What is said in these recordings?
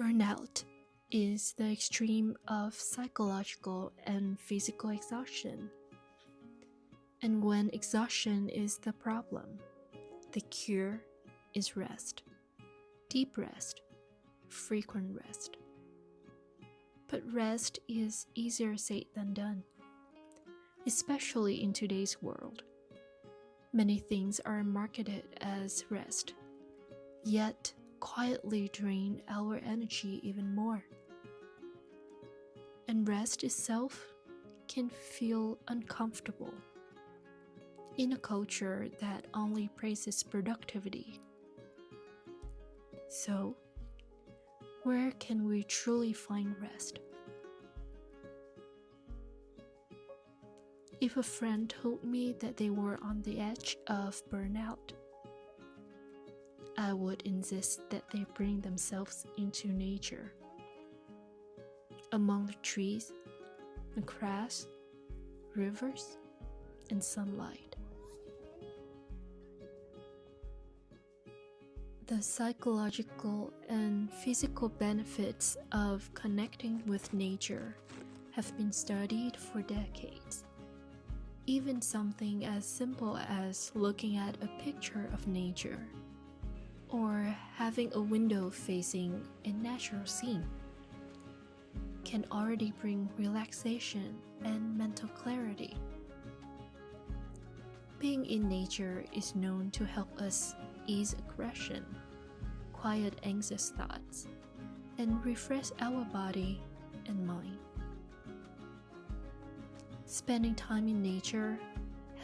Burnout is the extreme of psychological and physical exhaustion. And when exhaustion is the problem, the cure is rest. Deep rest, frequent rest. But rest is easier said than done, especially in today's world. Many things are marketed as rest, yet quietly drain our energy even more. And rest itself can feel uncomfortable in a culture that only praises productivity. So, where can we truly find rest? If a friend told me that they were on the edge of burnout, I would insist that they bring themselves into nature. Among the trees, the grass, rivers, and sunlight. The psychological and physical benefits of connecting with nature have been studied for decades. Even something as simple as looking at a picture of nature or having a window facing a natural scene can already bring relaxation and mental clarity. Being in nature is known to help us ease aggression, quiet anxious thoughts, and refresh our body and mind. Spending time in nature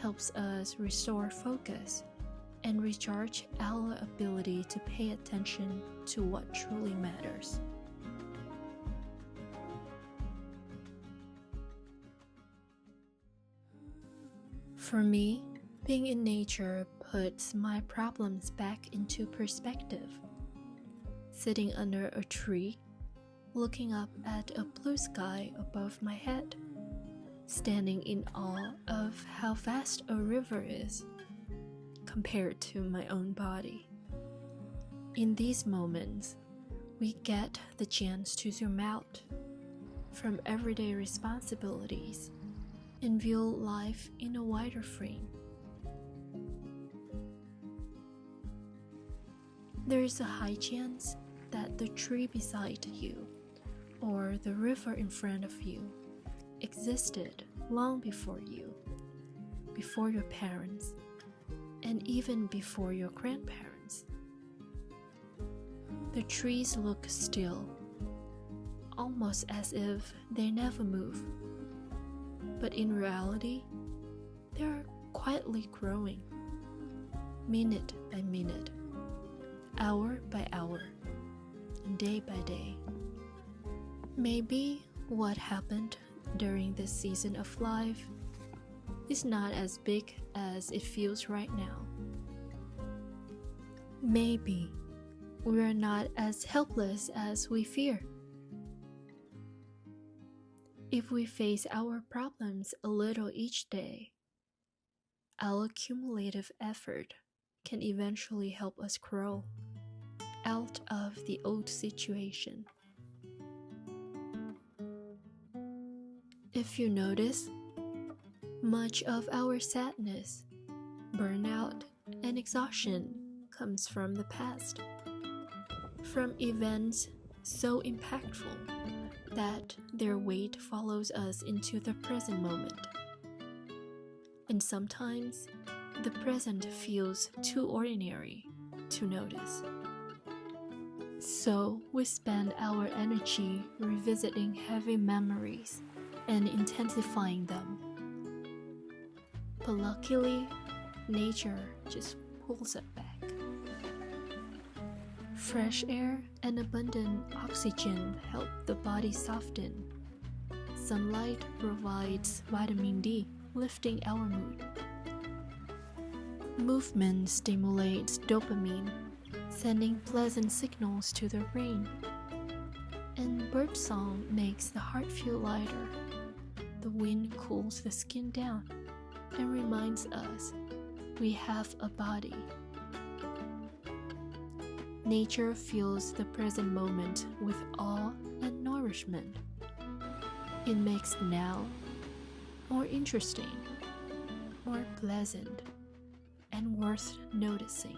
helps us restore focus and recharge our ability to pay attention to what truly matters. For me, being in nature puts my problems back into perspective. Sitting under a tree, looking up at a blue sky above my head, standing in awe of how vast a river is compared to my own body. In these moments, we get the chance to zoom out from everyday responsibilities and view life in a wider frame. There is a high chance that the tree beside you or the river in front of you existed long before you, before your parents, and even before your grandparents. The trees look still, almost as if they never move. But in reality, they are quietly growing, minute by minute, hour by hour, and day by day. Maybe what happened during this season of life is not as big as it feels right now. Maybe we are not as helpless as we fear. If we face our problems a little each day, our cumulative effort can eventually help us grow out of the old situation. If you notice, much of our sadness, burnout, and exhaustion comes from the past, from events so impactful that their weight follows us into the present moment. And sometimes, the present feels too ordinary to notice. So we spend our energy revisiting heavy memories and intensifying them. But luckily, nature just pulls it back. Fresh air and abundant oxygen help the body soften. Sunlight provides vitamin D, lifting our mood. Movement stimulates dopamine, sending pleasant signals to the brain. And birdsong makes the heart feel lighter. The wind cools the skin down and reminds us we have a body. nature fills the present moment with awe and nourishment. It makes now more interesting, more pleasant, and worth noticing.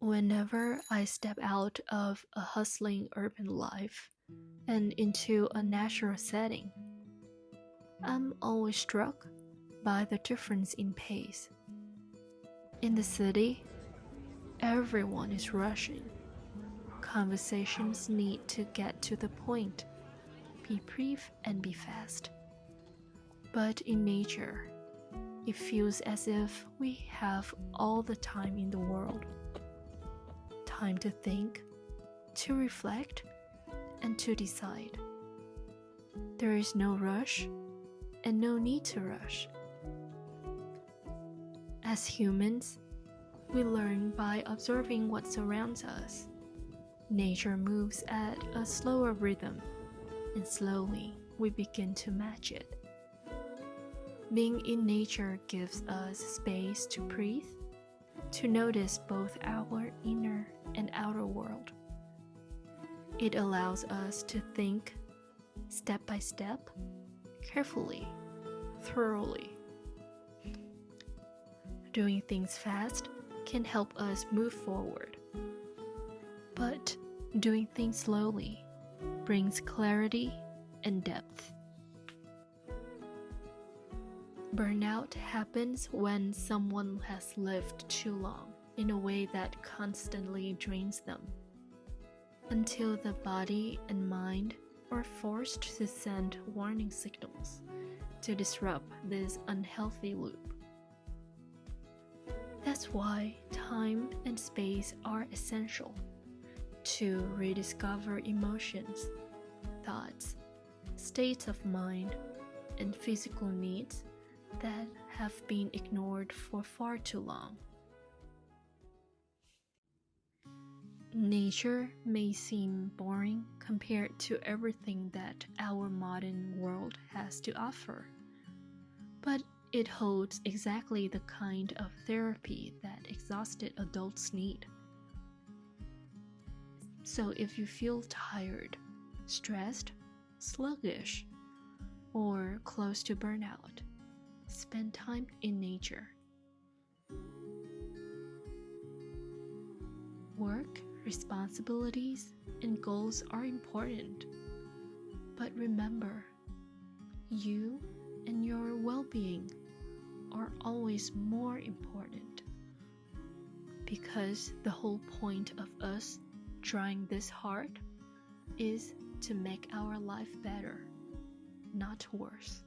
Whenever I step out of a hustling urban life and into a natural setting, I'm always struck by the difference in pace. In the city, everyone is rushing. Conversations need to get to the point, be brief and be fast. But in nature, it feels as if we have all the time in the world. Time to think, to reflect, and to decide. There is no rush and no need to rush. As humans, we learn by observing what surrounds us. Nature moves at a slower rhythm, and slowly we begin to match it. Being in nature gives us space to breathe, to notice both our inner and outer world. It allows us to think step by step, carefully, thoroughly. Doing things fast can help us move forward, but doing things slowly brings clarity and depth. Burnout happens when someone has lived too long in a way that constantly drains them, until the body and mind are forced to send warning signals to disrupt this unhealthy loop. That's why time and space are essential to rediscover emotions, thoughts, states of mind, and physical needs that have been ignored for far too long. Nature may seem boring compared to everything that our modern world has to offer, but it holds exactly the kind of therapy that exhausted adults need. So if you feel tired, stressed, sluggish, or close to burnout, spend time in nature. Work, responsibilities, and goals are important, but remember, you and your well-being are always more important, because the whole point of us trying this hard is to make our life better, not worse.